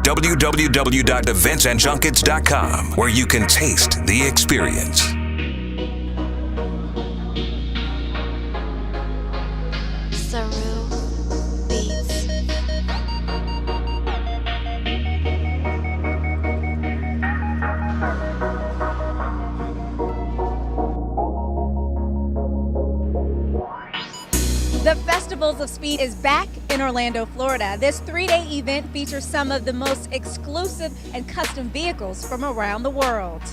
www.eventsandjunkets.com, where you can taste the experience. Saru Beats. The Festivals of Speed is back in Orlando, Florida. This 3-day event features some of the most exclusive and custom vehicles from around the world.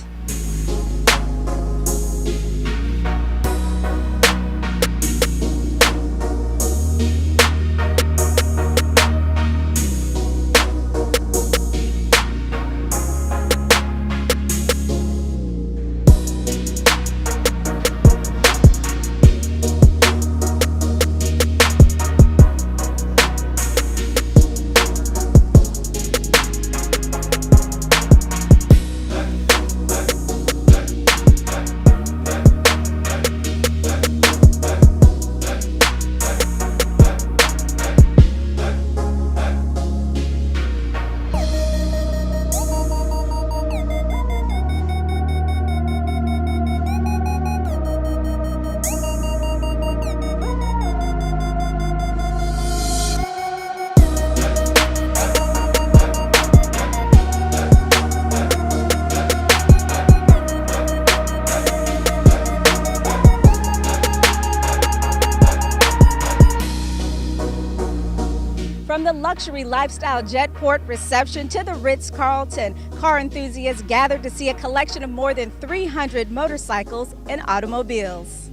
From the luxury lifestyle Jetport reception to the Ritz-Carlton, car enthusiasts gathered to see a collection of more than 300 motorcycles and automobiles.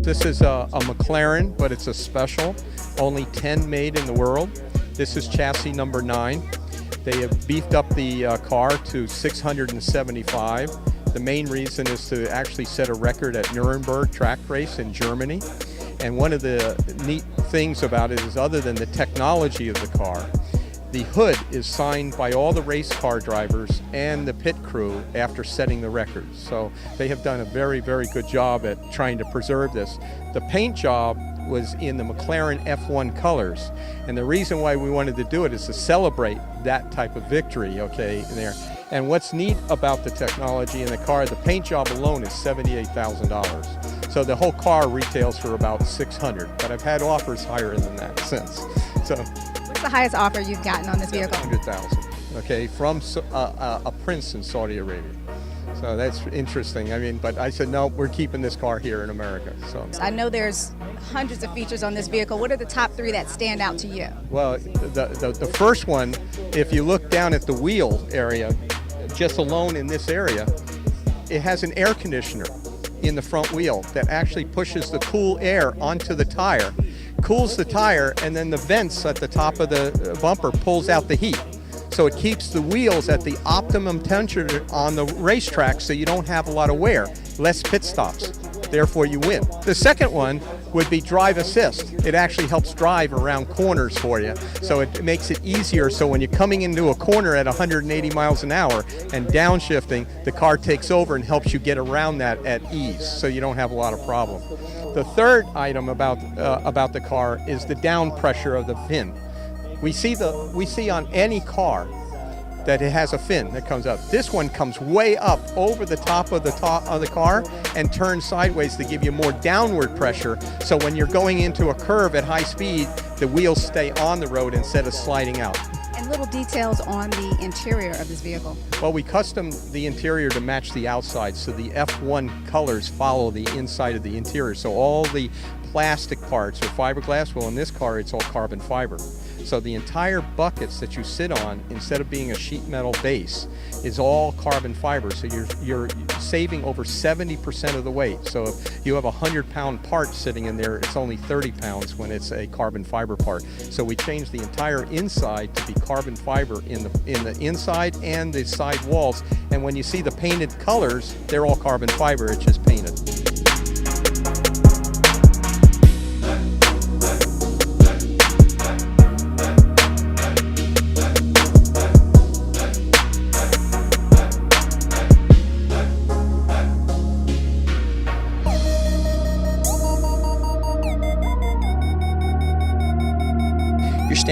This is a McLaren, but it's a special, only 10 made in the world. This is chassis number 9. They have beefed up the car to 675. The main reason is to actually set a record at Nuremberg track race in Germany. And one of the neat things about it is, other than the technology of the car, the hood is signed by all the race car drivers and the pit crew after setting the records. So they have done a very, very good job at trying to preserve this. The paint job was in the McLaren F1 colors, and the reason why we wanted to do it is to celebrate that type of victory, okay, in there. And what's neat about the technology in the car, the paint job alone is $78,000. So the whole car retails for about $600, but I've had offers higher than that since. So What's the highest offer you've gotten on this vehicle? $100,000, okay, from a prince in Saudi Arabia. So that's interesting. I mean, but I said, no, we're keeping this car here in America. So I know there's hundreds of features on this vehicle. What are the top 3 that stand out to you? well, the first one, if you look down at the wheel area, just alone in this area, it has an air conditioner in the front wheel that actually pushes the cool air onto the tire, cools the tire, and then the vents at the top of the bumper pulls out the heat. So it keeps the wheels at the optimum temperature on the racetrack, so you don't have a lot of wear, less pit stops. Therefore you win. The second one would be drive assist. It actually helps drive around corners for you. So it makes it easier, so when you're coming into a corner at 180 miles an hour and downshifting, the car takes over and helps you get around that at ease, so you don't have a lot of problem. The third item about the car is the down pressure of the fin. We see on any car that it has a fin that comes up. This one comes way up over the top of the car and turns sideways to give you more downward pressure. So when you're going into a curve at high speed, the wheels stay on the road instead of sliding out. And little details on the interior of this vehicle. Well, we customed the interior to match the outside, so the F1 colors follow the inside of the interior. So all the plastic parts are fiberglass. Well, in this car, it's all carbon fiber. So the entire buckets that you sit on, instead of being a sheet metal base, is all carbon fiber. So you're saving over 70% of the weight. So if you have a 100-pound part sitting in there, it's only 30 pounds when it's a carbon fiber part. So we changed the entire inside to be carbon fiber in the inside and the side walls. And when you see the painted colors, they're all carbon fiber. It's just painted.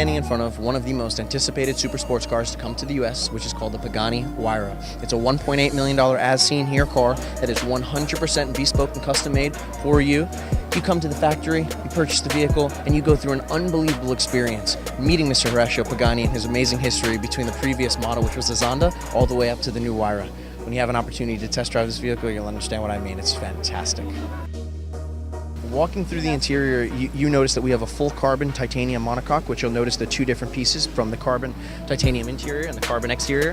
standing in front of one of the most anticipated super sports cars to come to the US, which is called the Pagani Huayra. It's a $1.8 million as seen here car that is 100% bespoke and custom made for you. You come to the factory, you purchase the vehicle, and you go through an unbelievable experience meeting Mr. Horacio Pagani and his amazing history between the previous model, which was the Zonda, all the way up to the new Huayra. When you have an opportunity to test drive this vehicle, you'll understand what I mean. It's fantastic. Walking through the interior, you notice that we have a full carbon titanium monocoque, which you'll notice the two different pieces from the carbon titanium interior and the carbon exterior.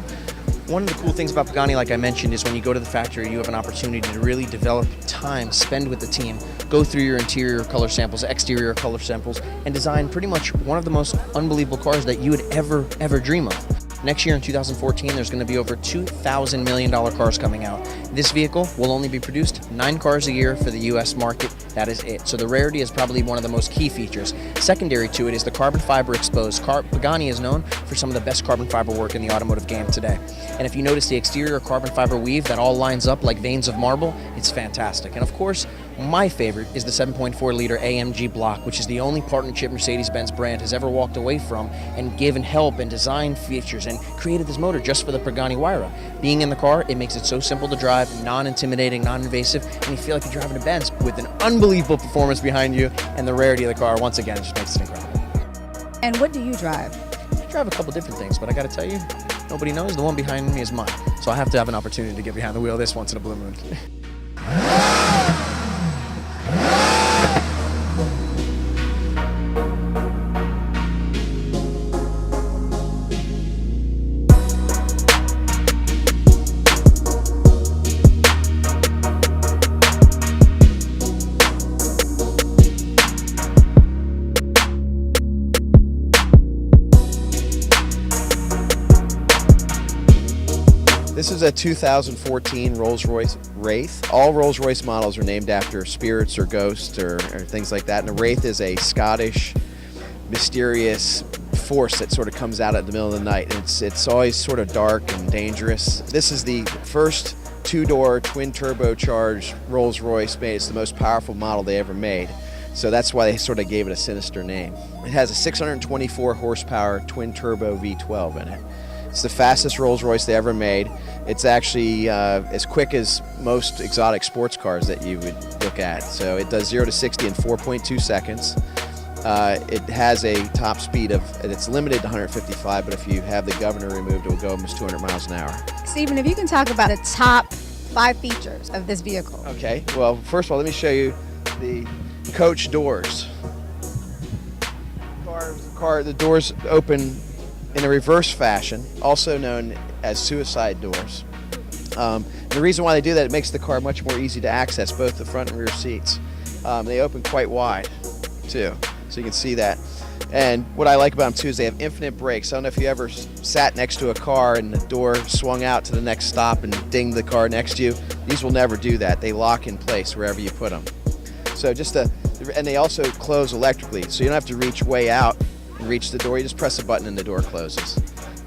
One of the cool things about Pagani, like I mentioned, is when you go to the factory, you have an opportunity to really develop time, spend with the team, go through your interior color samples, exterior color samples, and design pretty much one of the most unbelievable cars that you would ever dream of. Next year in 2014, there's going to be over $2,000 million cars coming out. This vehicle will only be produced 9 cars a year for the US market. That is it. So the rarity is probably one of the most key features. Secondary to it is the carbon fiber exposed. Pagani is known for some of the best carbon fiber work in the automotive game today. And if you notice the exterior carbon fiber weave that all lines up like veins of marble, it's fantastic. And of course, my favorite is the 7.4 liter AMG block, which is the only partnership Mercedes-Benz brand has ever walked away from and given help and design features and created this motor just for the Pagani Huayra. Being in the car, it makes it so simple to drive, non-intimidating, non-invasive, and you feel like you're driving a Benz with an unbelievable performance behind you, and the rarity of the car, once again, just makes it incredible. And what do you drive? I drive a couple different things, but I gotta tell you, nobody knows the one behind me is mine. So I have to have an opportunity to get behind the wheel of this once in a blue moon. This is a 2014 Rolls-Royce Wraith. All Rolls-Royce models are named after spirits or ghosts or things like that. And the Wraith is a Scottish, mysterious force that sort of comes out at the middle of the night. It's always sort of dark and dangerous. This is the first two-door, twin-turbocharged Rolls-Royce made. It's the most powerful model they ever made. So that's why they sort of gave it a sinister name. It has a 624 horsepower twin-turbo V12 in it. It's the fastest Rolls-Royce they ever made. It's actually as quick as most exotic sports cars that you would look at. So it does 0 to 60 in 4.2 seconds. It has a top speed of, it's limited to 155, but if you have the governor removed, it will go almost 200 miles an hour. Stephen, if you can talk about the top 5 features of this vehicle. Okay, well, first of all, let me show you the coach doors. The doors open in a reverse fashion, also known as suicide doors. The reason why they do that, it makes the car much more easy to access, both the front and rear seats. They open quite wide, too, so you can see that. And what I like about them, too, is they have infinite brakes. I don't know if you ever sat next to a car and the door swung out to the next stop and dinged the car next to you. These will never do that. They lock in place wherever you put them. So and they also close electrically, so you don't have to reach way out and reach the door. You just press a button and the door closes.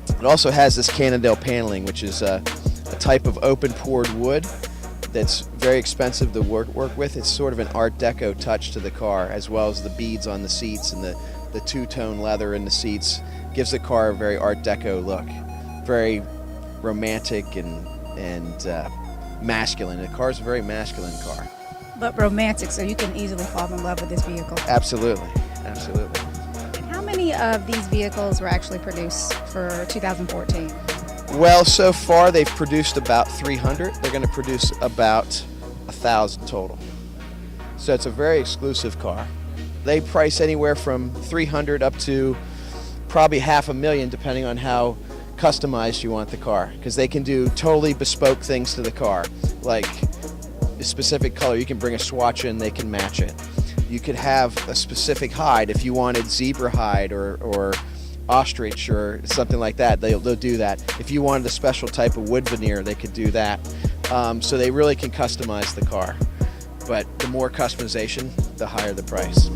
It also has this Cannondale paneling, which is a type of open poured wood that's very expensive to work with. It's sort of an Art Deco touch to the car, as well as the beads on the seats and the two-tone leather in the seats. Gives the car a very Art Deco look. Very romantic and masculine. The car is a very masculine car. But romantic, so you can easily fall in love with this vehicle. Absolutely, absolutely. How many of these vehicles were actually produced for 2014? Well, so far they've produced about 300. They're going to produce about 1,000 total. So it's a very exclusive car. They price anywhere from 300 up to probably $500,000, depending on how customized you want the car, because they can do totally bespoke things to the car, like a specific color. You can bring a swatch in, they can match it. You could have a specific hide if you wanted zebra hide or ostrich or something like that. They'll do that. If you wanted a special type of wood veneer, they could do that. So they really can customize the car. But the more customization, the higher the price.